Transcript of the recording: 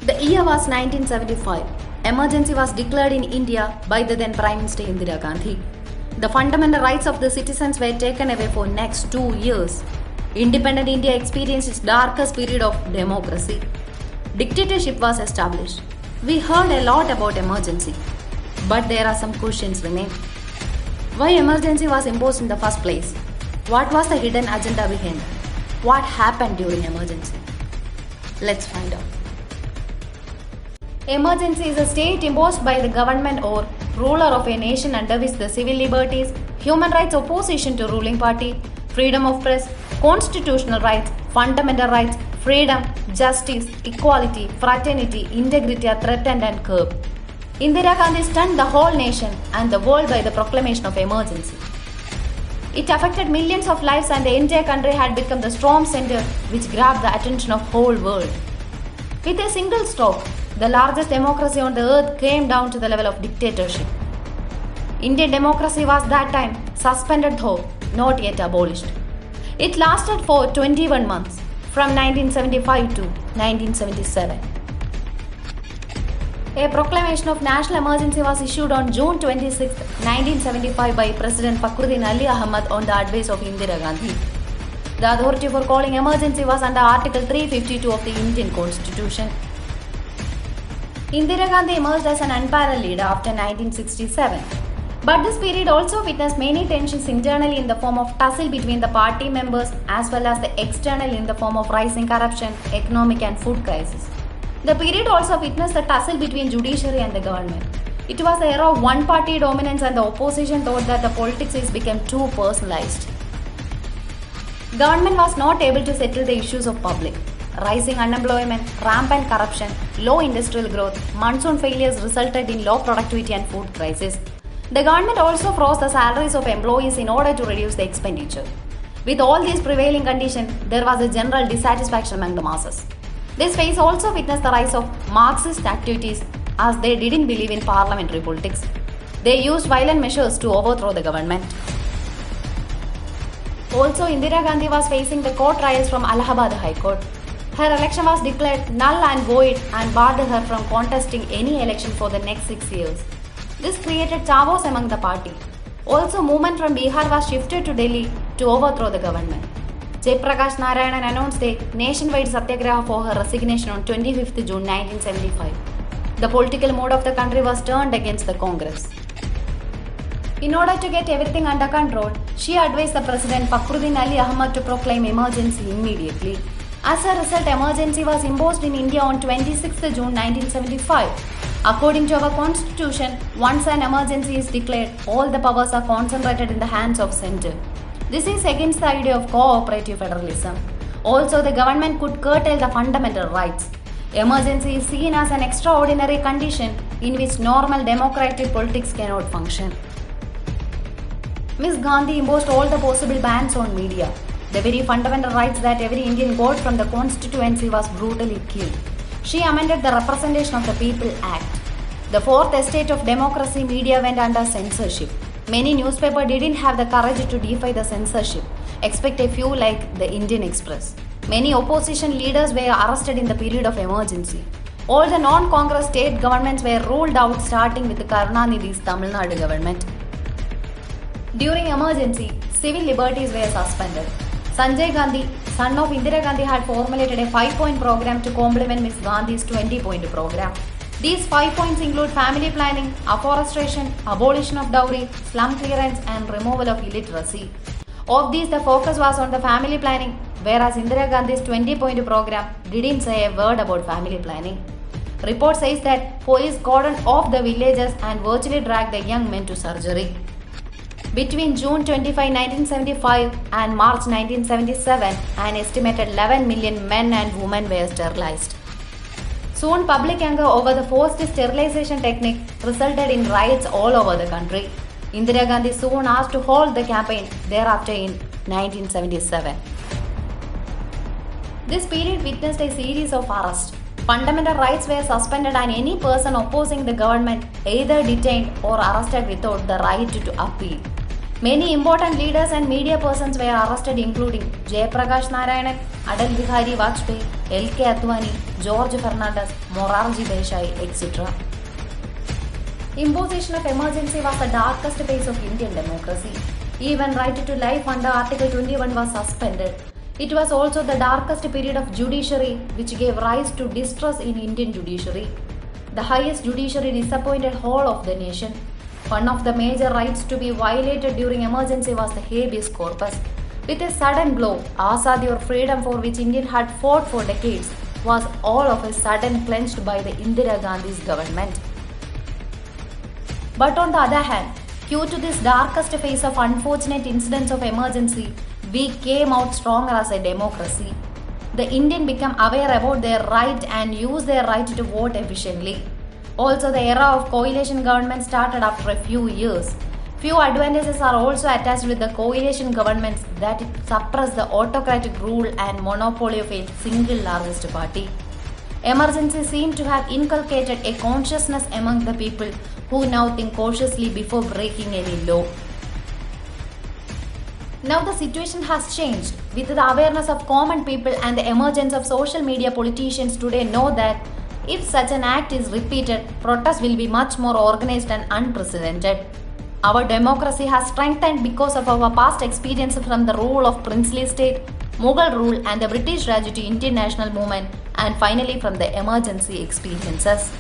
The year was 1975. Emergency was declared in India by the then Prime Minister Indira Gandhi. The fundamental rights of the citizens were taken away for next 2 years. Independent India experienced its darkest period of democracy. Dictatorship was established. We heard a lot about emergency, but there are some questions remain. Why emergency was imposed in the first place? What was the hidden agenda behind? What happened during emergency? Let's find out. Emergency is a state imposed by the government or ruler of a nation under which the civil liberties, human rights opposition to ruling party, freedom of press, constitutional rights, fundamental rights, freedom, justice, equality, fraternity, integrity are threatened and curbed. Indira Gandhi stunned the whole nation and the world by the proclamation of emergency. It affected millions of lives and the entire country had become the storm center which grabbed the attention of whole world. With a single stroke, the largest democracy on the earth came down to the level of dictatorship. Indian democracy was that time suspended though not yet abolished. It lasted for 21 months from 1975 to 1977. A proclamation of national emergency was issued on June 26, 1975 by President Fakhruddin Ali Ahmad on the advice of Indira Gandhi. The authority for calling emergency was under Article 352 of the Indian Constitution. Indira Gandhi emerged as an unparalleled leader after 1967. But this period also witnessed many tensions internally in the form of tussle between the party members as well as the external in the form of rising corruption, economic and food crisis. The period also witnessed the tussle between judiciary and the government. It was the era of one-party dominance and the opposition thought that the politics is become too personalized. Government was not able to settle the issues of public. Rising unemployment, rampant corruption, low industrial growth, monsoon failures resulted in low productivity and food crisis. The government also froze the salaries of employees in order to reduce the expenditure. With all these prevailing conditions, there was a general dissatisfaction among the masses. This phase also witnessed the rise of Marxist activities as they didn't believe in parliamentary politics. They used violent measures to overthrow the government. Also, Indira Gandhi was facing the court trials from Allahabad High Court. Her election was declared null and void and barred her from contesting any election for the next 6 years. This created chaos among the party. Also, movement from Bihar was shifted to Delhi to overthrow the government. Jayaprakash Narayanan announced a nationwide satyagraha for her resignation on 25th June 1975. The political mood of the country was turned against the Congress. In order to get everything under control, she advised the President Fakhruddin Ali Ahmad to proclaim emergency immediately. As a result, emergency was imposed in India on 26th June 1975. According to our constitution, once an emergency is declared, all the powers are concentrated in the hands of centre. This is against the idea of cooperative federalism. Also, the government could curtail the fundamental rights. Emergency is seen as an extraordinary condition in which normal democratic politics cannot function. Ms. Gandhi imposed all the possible bans on media. The very fundamental rights that every Indian got from the constituency was brutally killed. She amended the Representation of the People Act. The fourth estate of democracy, media went under censorship. Many newspapers didn't have the courage to defy the censorship, except a few like the Indian Express. Many opposition leaders were arrested in the period of emergency. All the non-Congress state governments were ruled out starting with the Karunanidhi's Tamil Nadu government. During emergency, civil liberties were suspended. Sanjay Gandhi, son of Indira Gandhi, had formulated a 5-point program to complement Ms. Gandhi's 20-point program. These 5 points include family planning, afforestation, abolition of dowry, slum clearance and removal of illiteracy. Of these, the focus was on the family planning, whereas Indira Gandhi's 20-point program didn't say a word about family planning. Report says that police cordoned off the villages and virtually dragged the young men to surgery. Between June 25, 1975 and March 1977, an estimated 11 million men and women were sterilized. Soon, public anger over the forced sterilization technique resulted in riots all over the country. Indira Gandhi soon asked to halt the campaign thereafter in 1977. This period witnessed a series of arrests. Fundamental rights were suspended and any person opposing the government either detained or arrested without the right to appeal. Many important leaders and media persons were arrested including Jayaprakash Narayanan, Atal Bihari Vajpayee, L.K. Advani, George Fernandez, Morarji Desai, etc. Imposition of emergency was the darkest phase of Indian democracy. Even right to life under Article 21 was suspended. It was also the darkest period of judiciary, which gave rise to distrust in Indian judiciary. The highest judiciary disappointed whole of the nation. One of the major rights to be violated during emergency was the habeas corpus. With a sudden blow, Azadi or freedom for which India had fought for decades was all of a sudden clenched by the Indira Gandhi's government. But on the other hand, due to this darkest phase of unfortunate incidents of emergency, we came out stronger as a democracy. The Indian became aware about their right and used their right to vote efficiently. Also, the era of coalition government started after a few years. Few advantages are also attached with the coalition governments, that it suppressed the autocratic rule and monopoly of a single largest party. Emergency seemed to have inculcated a consciousness among the people who now think cautiously before breaking any law. Now the situation has changed. With the awareness of common people and the emergence of social media, politicians today know that if such an act is repeated, protests will be much more organized and unprecedented. Our democracy has strengthened because of our past experience from the rule of princely state, Mughal rule and the British Raj to Indian national movement, and finally from the emergency experiences.